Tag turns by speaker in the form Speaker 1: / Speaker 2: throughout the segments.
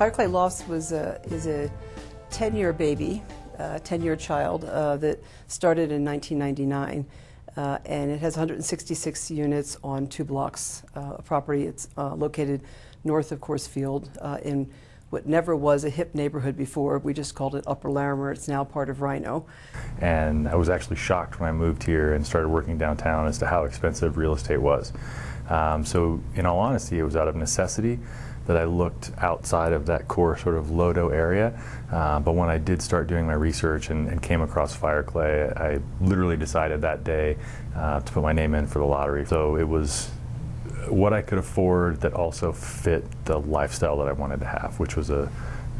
Speaker 1: Fireclay Lofts is a 10-year baby, 10-year child that started in 1999, and it has 166 units on 2 blocks of property. It's located north of Coors Field in what never was a hip neighborhood before. We just called it Upper Larimer. It's now part of Rhino.
Speaker 2: And I was actually shocked when I moved here and started working downtown as to how expensive real estate was. So in all honesty, it was out of necessity that I looked outside of that core sort of Lodo area. But when I did start doing my research and came across Fireclay, I literally decided that day to put my name in for the lottery. So it was what I could afford that also fit the lifestyle that I wanted to have, which was a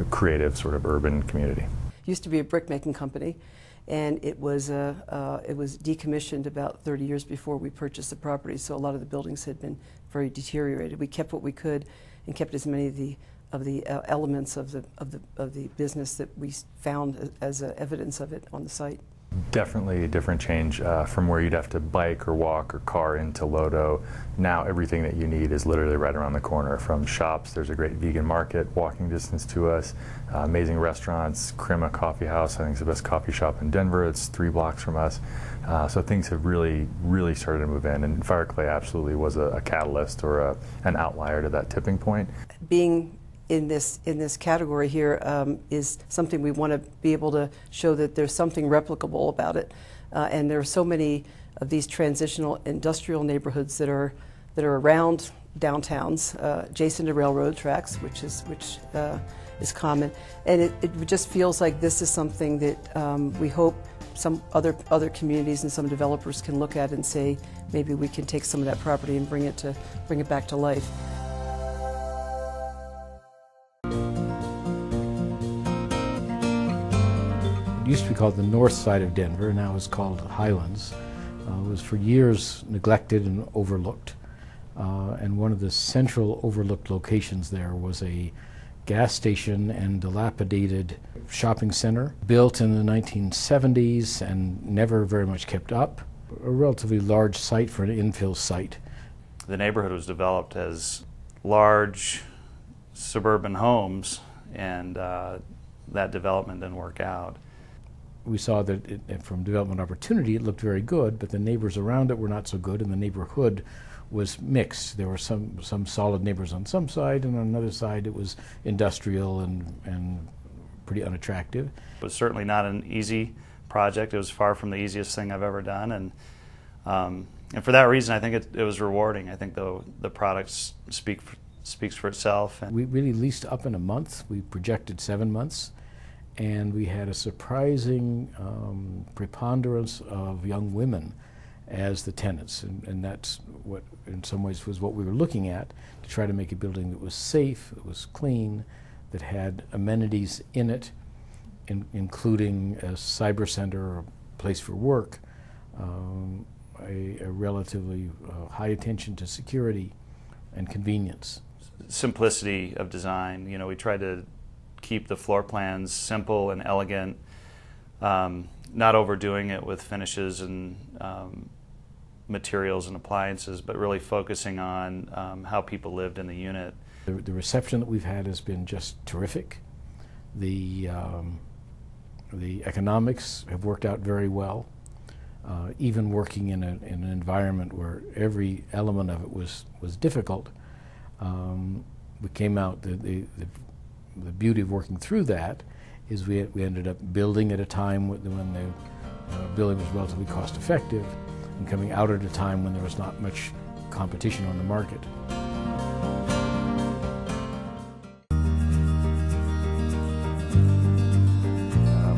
Speaker 2: creative sort of urban community.
Speaker 1: Used to be a brick-making company, and it was decommissioned about 30 years before we purchased the property, so a lot of the buildings had been very deteriorated. We kept what we could and kept as many of the elements of the business that we found as evidence of it on the site.
Speaker 2: Definitely a different change from where you'd have to bike or walk or car into Lodo. Now everything that you need is literally right around the corner. From shops, there's a great vegan market walking distance to us, amazing restaurants, Crema Coffee House, I think it's the best coffee shop in Denver. It's 3 blocks from us. So things have really started to move in, and Fireclay absolutely was a catalyst or an outlier to that tipping point.
Speaker 1: Being in this category here is something we want to be able to show that there's something replicable about it, and there are so many of these transitional industrial neighborhoods that are around downtowns, adjacent to railroad tracks, which is common, and it just feels like this is something that we hope some other communities and some developers can look at and say maybe we can take some of that property and bring it back to life.
Speaker 3: It used to be called the north side of Denver, now it's called Highlands. It was for years neglected and overlooked. And one of the central overlooked locations there was a gas station and dilapidated shopping center built in the 1970s and never very much kept up. A relatively large site for an infill site.
Speaker 4: The neighborhood was developed as large suburban homes, and that development didn't work out.
Speaker 3: We saw that from development opportunity it looked very good, but the neighbors around it were not so good, and the neighborhood was mixed. There were some solid neighbors on some side, and on another side it was industrial and pretty unattractive.
Speaker 4: It was certainly not an easy project. It was far from the easiest thing I've ever done, and for that reason I think it was rewarding. I think the products speaks for itself. And
Speaker 3: we really leased up in a month. We projected 7 months. And we had a surprising preponderance of young women as the tenants, and that's what, in some ways, was what we were looking at, to try to make a building that was safe, that was clean, that had amenities in it, including a cyber center or a place for work, a relatively high attention to security and convenience.
Speaker 4: Simplicity of design. You know, we tried to keep the floor plans simple and elegant, not overdoing it with finishes and materials and appliances, but really focusing on how people lived in the unit.
Speaker 3: The reception that we've had has been just terrific. The economics have worked out very well. Even working in an environment where every element of it was difficult, we came out. The beauty of working through that is we ended up building at a time when the building was relatively cost effective, and coming out at a time when there was not much competition on the market.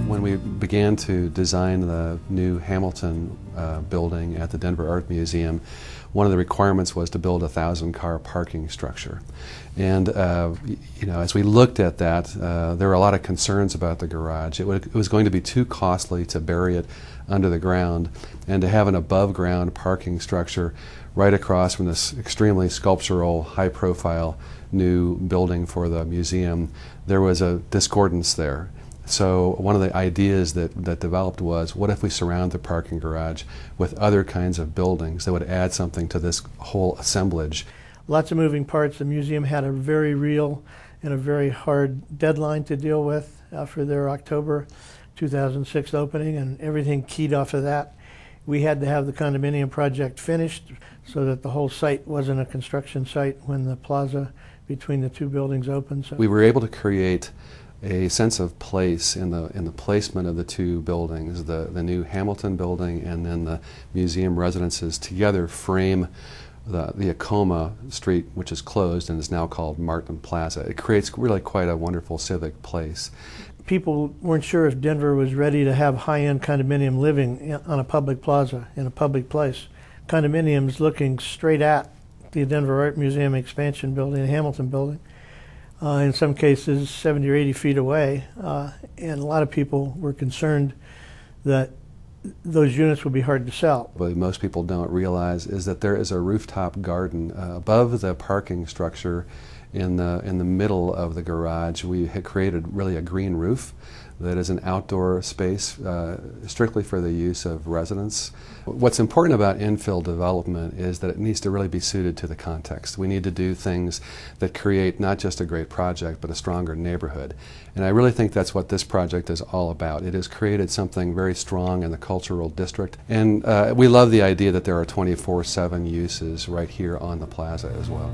Speaker 5: When we began to design the new Hamilton building at the Denver Art Museum, one of the requirements was to build a 1,000-car parking structure. And you know, as we looked at that, there were a lot of concerns about the garage. It was going to be too costly to bury it under the ground, and to have an above-ground parking structure right across from this extremely sculptural, high-profile new building for the museum, there was a discordance there. So one of the ideas that developed was, what if we surround the parking garage with other kinds of buildings that would add something to this whole assemblage?
Speaker 6: lots of moving parts. The museum had a very real and a very hard deadline to deal with for their October 2006 opening, and everything keyed off of that. We had to have the condominium project finished so that the whole site wasn't a construction site when the plaza between the two buildings opened. So
Speaker 5: we were able to create a sense of place in the placement of the two buildings, the new Hamilton building and then the museum residences together frame the Acoma Street, which is closed and is now called Martin Plaza. It creates really quite a wonderful civic place.
Speaker 6: People weren't sure if Denver was ready to have high-end condominium living on a public plaza, in a public place. Condominiums looking straight at the Denver Art Museum expansion building, the Hamilton building, in some cases 70 or 80 feet away. And a lot of people were concerned that those units would be hard to sell.
Speaker 5: What most people don't realize is that there is a rooftop garden above the parking structure in the middle of the garage. We had created really a green roof that is an outdoor space strictly for the use of residents. What's important about infill development is that it needs to really be suited to the context. We need to do things that create not just a great project but a stronger neighborhood. And I really think that's what this project is all about. It has created something very strong in the cultural district. And we love the idea that there are 24/7 uses right here on the plaza as well.